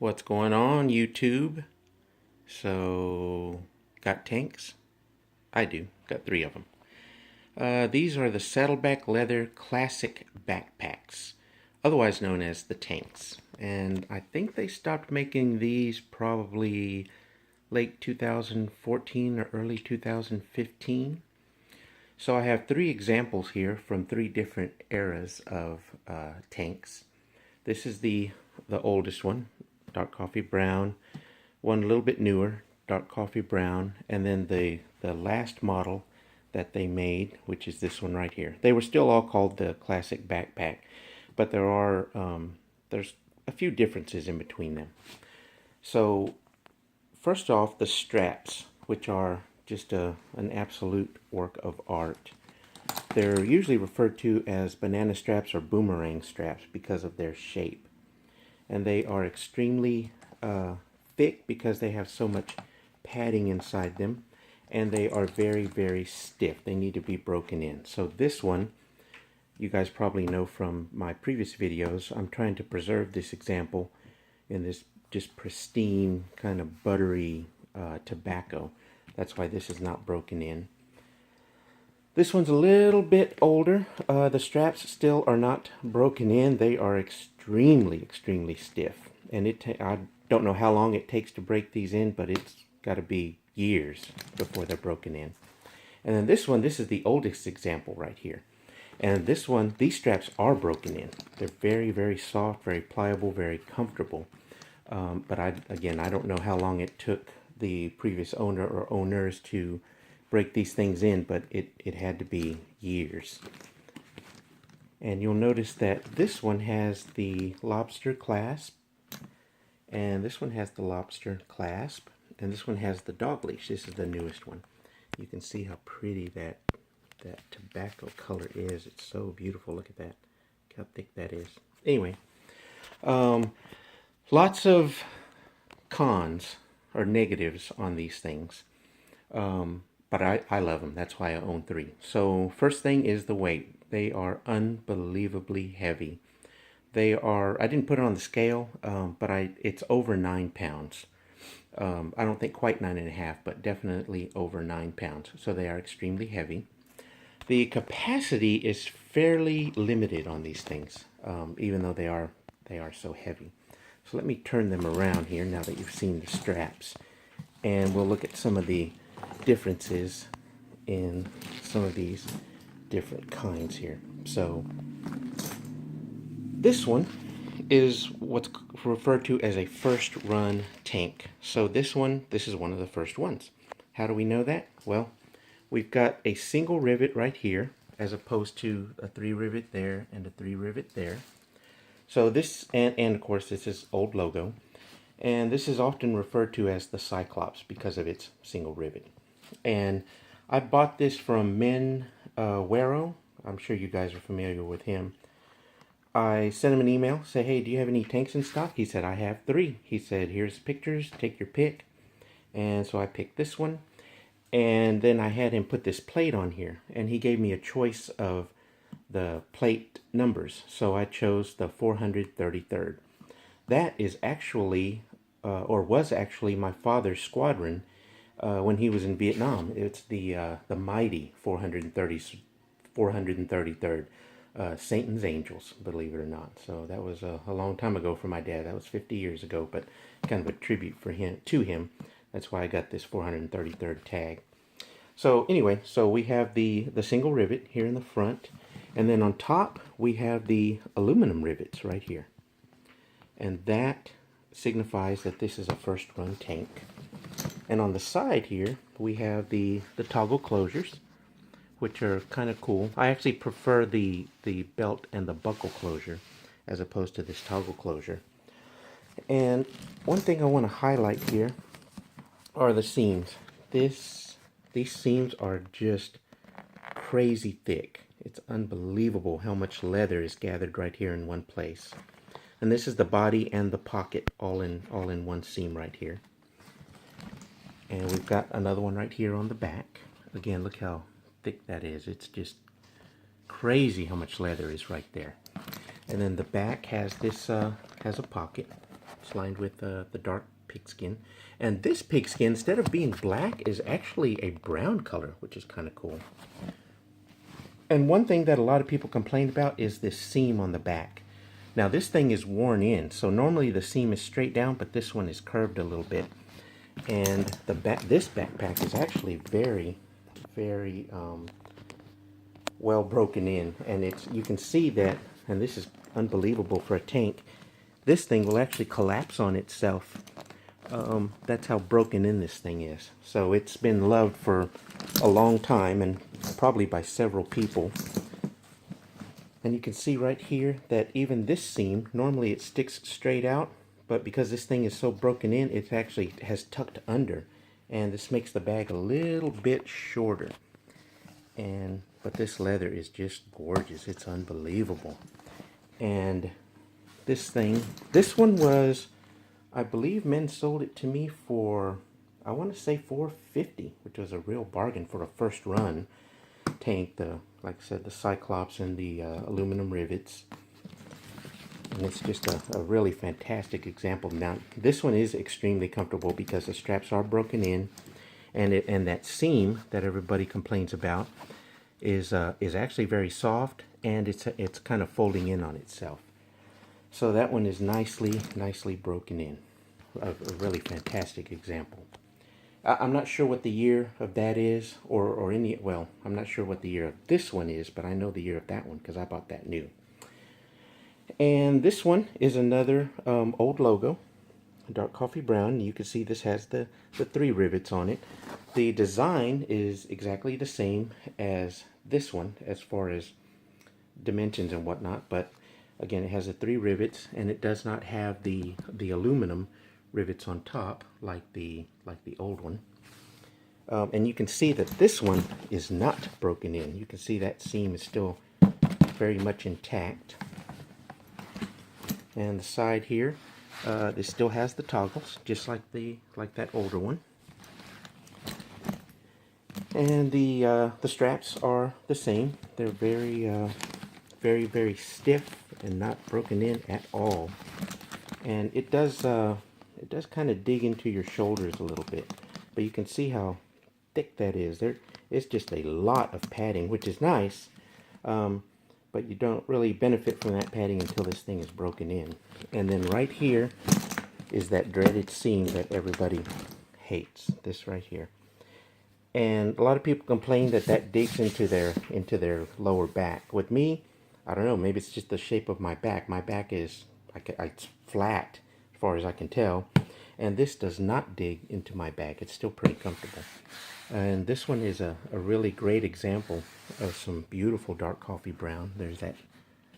What's going on, YouTube? So, got tanks? I do. Got 3 of them. These are the Saddleback Leather Classic Backpacks, otherwise known as the tanks. And I think they stopped making these probably late 2014 or early 2015. So I have 3 examples here from 3 different eras of tanks. This is the oldest one, dark coffee brown. One a little bit newer, dark coffee brown, and then the last model that they made, which is this one right here. They were still all called the Classic Backpack, but there's a few differences in between them. So first off, the straps, which are just an absolute work of art. They're usually referred to as banana straps or boomerang straps because of their shape. And they are extremely thick because they have so much padding inside them. And they are very, very stiff. They need to be broken in. So this one, you guys probably know from my previous videos, I'm trying to preserve this example in this just pristine kind of buttery tobacco. That's why this is not broken in. This one's a little bit older. The straps still are not broken in. They are extremely, extremely stiff. And I don't know how long it takes to break these in, but it's got to be years before they're broken in. And then this one, this is the oldest example right here. And this one, these straps are broken in. They're very, very soft, very pliable, very comfortable. But I don't know how long it took the previous owner or owners to break these things in, but it had to be years. And you'll notice that this one has the lobster clasp, and this one has the lobster clasp, and this one has the dog leash. This is the newest one. You can see how pretty that tobacco color is. It's so beautiful. Look at that. Look how thick that is. Anyway, lots of cons or negatives on these things. But I love them. That's why I own 3. So first thing is the weight. They are unbelievably heavy. They are, I didn't put it on the scale, but it's over 9 pounds. I don't think quite 9.5, but definitely over 9 pounds. So they are extremely heavy. The capacity is fairly limited on these things, even though they are so heavy. So let me turn them around here now that you've seen the straps. And we'll look at some of the differences in some of these different kinds here. So this one is what's referred to as a first run tank. So this is one of the first ones. How do we know that? Well, we've got a single rivet right here as opposed to a 3 rivet there and a 3 rivet there. So this, and of course this is old logo. And this is often referred to as the Cyclops because of its single rivet. And I bought this from Min Wero. I'm sure you guys are familiar with him. I sent him an email, say, hey, do you have any tanks in stock? He said, I have 3. He said, here's pictures, take your pick. And so I picked this one. And then I had him put this plate on here. And he gave me a choice of the plate numbers. So I chose the 433rd. That is actually, or was actually, my father's squadron when he was in Vietnam. It's the mighty 433rd Satan's Angels, believe it or not. So that was a long time ago for my dad. That was 50 years ago, but kind of a tribute to him. That's why I got this 433rd tag. So anyway, so we have the single rivet here in the front, and then on top we have the aluminum rivets right here. And that signifies that this is a first run tank. And on the side here, we have the toggle closures, which are kind of cool. I actually prefer the belt and the buckle closure as opposed to this toggle closure. And one thing I want to highlight here are the seams. These seams are just crazy thick. It's unbelievable how much leather is gathered right here in one place. And this is the body and the pocket all in one seam right here. And we've got another one right here on the back. Again, look how thick that is. It's just crazy how much leather is right there. And then the back has this has a pocket. It's lined with the dark pigskin. And this pigskin, instead of being black, is actually a brown color, which is kind of cool. And one thing that a lot of people complain about is this seam on the back. Now this thing is worn in, so normally the seam is straight down, but this one is curved a little bit. And this backpack is actually very, very well broken in, and you can see that, and this is unbelievable for a tank. This thing will actually collapse on itself. That's how broken in this thing is. So it's been loved for a long time, and probably by several people. And you can see right here that even this seam, normally it sticks straight out, but because this thing is so broken in, it actually has tucked under, and this makes the bag a little bit shorter. But this leather is just gorgeous. It's unbelievable. And this one was, I believe men sold it to me for, I want to say $450, which was a real bargain for a first run tank. Like I said, the Cyclops and the aluminum rivets. And it's just a really fantastic example. Now, this one is extremely comfortable because the straps are broken in, and that seam that everybody complains about is actually very soft, and it's kind of folding in on itself. So that one is nicely broken in. A really fantastic example. I'm not sure what the year of that is, or any. Well, I'm not sure what the year of this one is, but I know the year of that one because I bought that new. And this one is another old logo, dark coffee brown. You can see this has the 3 rivets on it. The design is exactly the same as this one as far as dimensions and whatnot, but again, it has the 3 rivets, and it does not have the aluminum rivets on top like the old one. And you can see that this one is not broken in. You can see that seam is still very much intact. And the side here, this still has the toggles, just like that older one. And the straps are the same. They're very stiff and not broken in at all. And it does kind of dig into your shoulders a little bit, but you can see how thick that is. There is just a lot of padding, which is nice, but you don't really benefit from that padding until this thing is broken in. And then right here is that dreaded seam that everybody hates, this right here. And a lot of people complain that digs into their lower back. With me, I don't know, maybe it's just the shape of my back. My back is it's flat as far as I can tell, and this does not dig into my back. It's still pretty comfortable. And this one is a really great example of some beautiful dark coffee brown. There's that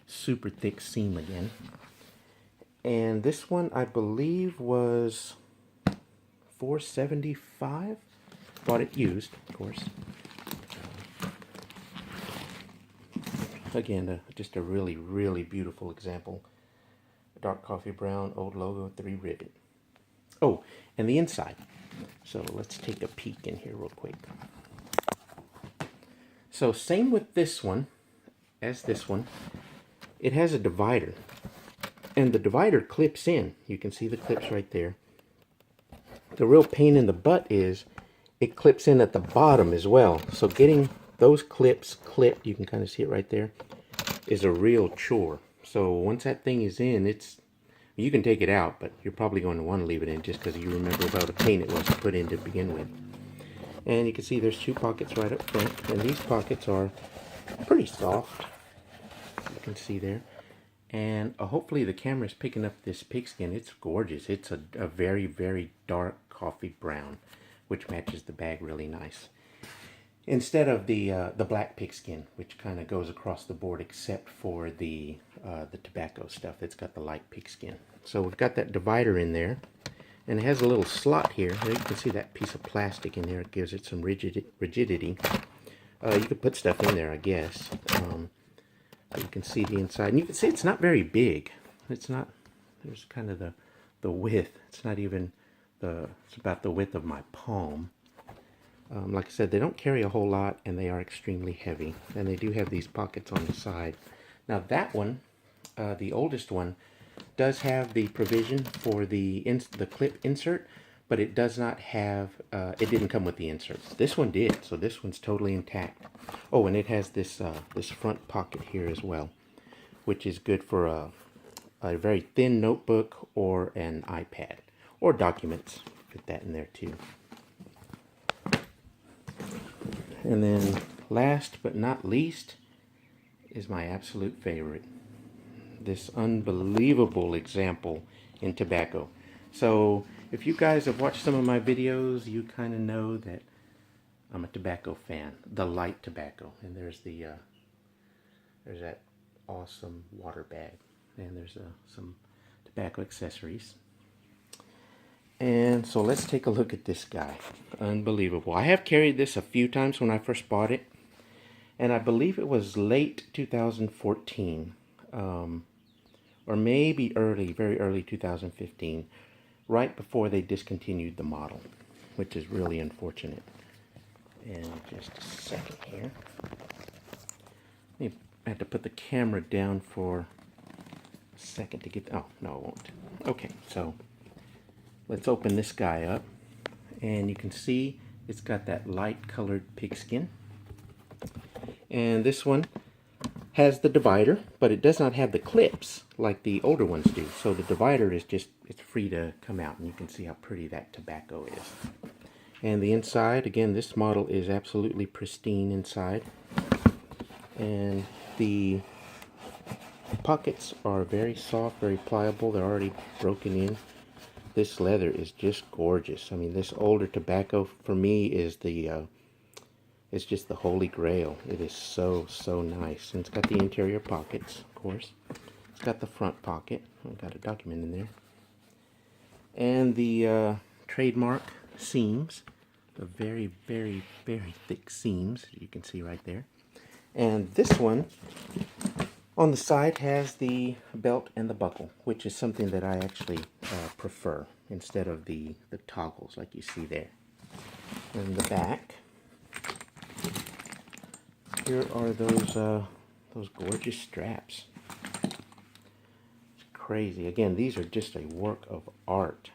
super thick seam again. And this one, I believe, was $475. Bought it used, of course. Again, just a really beautiful example. Dark coffee brown, old logo, 3 rivet. Oh, and the inside. So let's take a peek in here real quick. So same with this one as this one. It has a divider. And the divider clips in. You can see the clips right there. The real pain in the butt is it clips in at the bottom as well. So getting those clips clipped, you can kind of see it right there, is a real chore. So once that thing is in, you can take it out, but you're probably going to want to leave it in just because you remember what a pain it was to put in to begin with. And you can see there's 2 pockets right up front, and these pockets are pretty soft. You can see there. And hopefully the camera is picking up this pigskin. It's gorgeous. It's a very dark coffee brown, which matches the bag really nice. Instead of the black pigskin, which kind of goes across the board, except for the tobacco stuff. It's got the light pigskin. So we've got that divider in there, and it has a little slot here. You can see that piece of plastic in there. It gives it some rigidity. You could put stuff in there, I guess. You can see the inside, and you can see it's not very big. It's not. There's kind of the width. It's not even it's about the width of my palm. Like I said, they don't carry a whole lot, and they are extremely heavy. And they do have these pockets on the side. Now that one, the oldest one, does have the provision for the clip insert, but it does not have, it didn't come with the inserts. This one did, so this one's totally intact. Oh, and it has this this front pocket here as well, which is good for a very thin notebook or an iPad, or documents. Put that in there too. And then last but not least is my absolute favorite. This unbelievable example in tobacco. So if you guys have watched some of my videos, you kind of know that I'm a tobacco fan. The light tobacco. And there's the there's that awesome water bag. And there's some tobacco accessories. And so let's take a look at this guy. Unbelievable. I have carried this a few times when I first bought it. And I believe it was late 2014. Or maybe very early 2015. Right before they discontinued the model. Which is really unfortunate. And just a second here. I have to put the camera down for a second to get... Oh, no, it won't. Okay, so... let's open this guy up, and you can see it's got that light colored pigskin. And this one has the divider, but it does not have the clips like the older ones do. So the divider is just, it's free to come out, and you can see how pretty that tobacco is. And the inside, again, this model is absolutely pristine inside. And the pockets are very soft, very pliable. They're already broken in. This leather is just gorgeous. I mean, this older tobacco for me is it's just the holy grail. It is so, so nice. And it's got the interior pockets, of course. It's got the front pocket. I've got a document in there. And the trademark seams. The very, very, very thick seams you can see right there. And this one on the side has the belt and the buckle, which is something that I actually prefer instead of the toggles like you see there. And the back, here are those gorgeous straps. It's crazy. Again, these are just a work of art.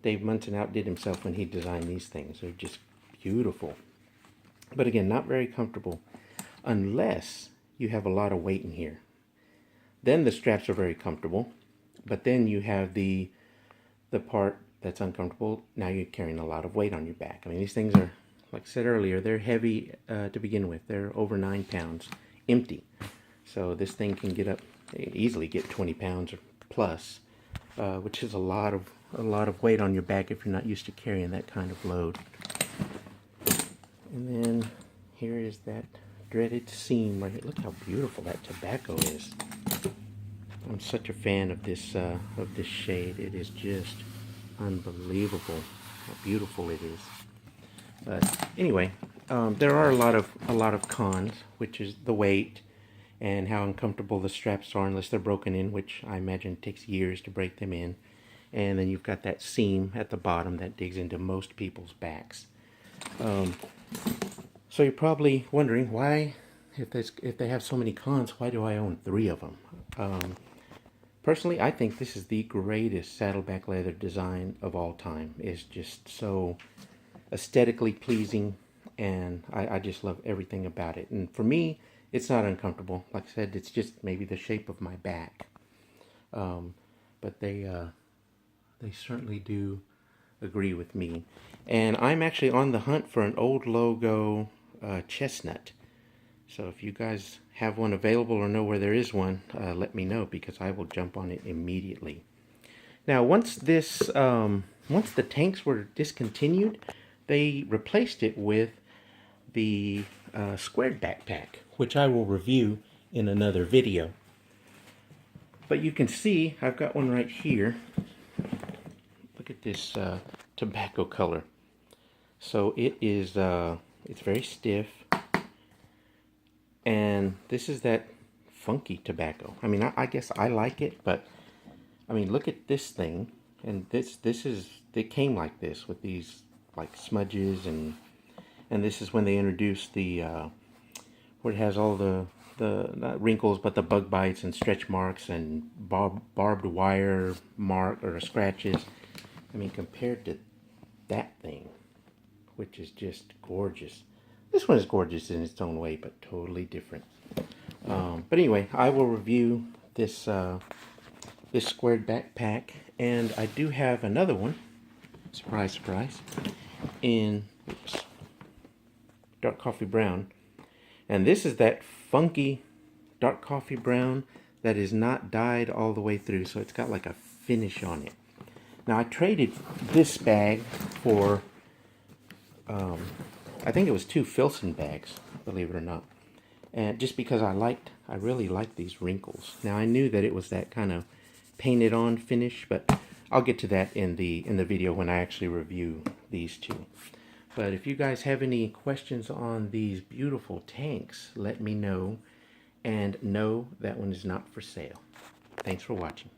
Dave Munson outdid himself when he designed these things. They're just beautiful. But again, not very comfortable unless you have a lot of weight in here. Then the straps are very comfortable, but then you have the part that's uncomfortable. Now you're carrying a lot of weight on your back. I mean, these things are, like I said earlier, they're heavy to begin with. They're over 9 pounds empty. So this thing can easily get 20 pounds or plus, which is a lot of weight on your back if you're not used to carrying that kind of load. And then here is that dreaded seam right here. Look how beautiful that tobacco is. I'm such a fan of this shade. It is just unbelievable how beautiful it is. But anyway, there are a lot of cons, which is the weight and how uncomfortable the straps are unless they're broken in, which I imagine takes years to break them in. And then you've got that seam at the bottom that digs into most people's backs. So you're probably wondering why, if they have so many cons, why do I own 3 of them? Personally, I think this is the greatest saddleback leather design of all time. It's just so aesthetically pleasing, and I just love everything about it. And for me, it's not uncomfortable. Like I said, it's just maybe the shape of my back. But they certainly do agree with me. And I'm actually on the hunt for an old logo chestnut. So if you guys have one available or know where there is one, let me know, because I will jump on it immediately. Now, once the tanks were discontinued, they replaced it with the squared backpack, which I will review in another video. But you can see I've got one right here. Look at this tobacco color. So it is it's very stiff, and this is that funky tobacco. I mean, I guess I like it, but I mean, look at this thing, and it came like this with these like smudges, and this is when they introduced the where it has all the the not wrinkles, but the bug bites and stretch marks and barbed wire mark or scratches. I mean, compared to that thing, which is just gorgeous. This one is gorgeous in its own way, but totally different. But anyway, I will review this this squared backpack, and I do have another one. Surprise, surprise! In dark coffee brown, and this is that funky dark coffee brown that is not dyed all the way through, so it's got like a finish on it. Now I traded this bag for I think it was 2 Filson bags, believe it or not, and just because I really liked these wrinkles. Now I knew that it was that kind of painted on finish, but I'll get to that in the video when I actually review these two. But if you guys have any questions on these beautiful tanks, let me know. And no, that one is not for sale. Thanks for watching.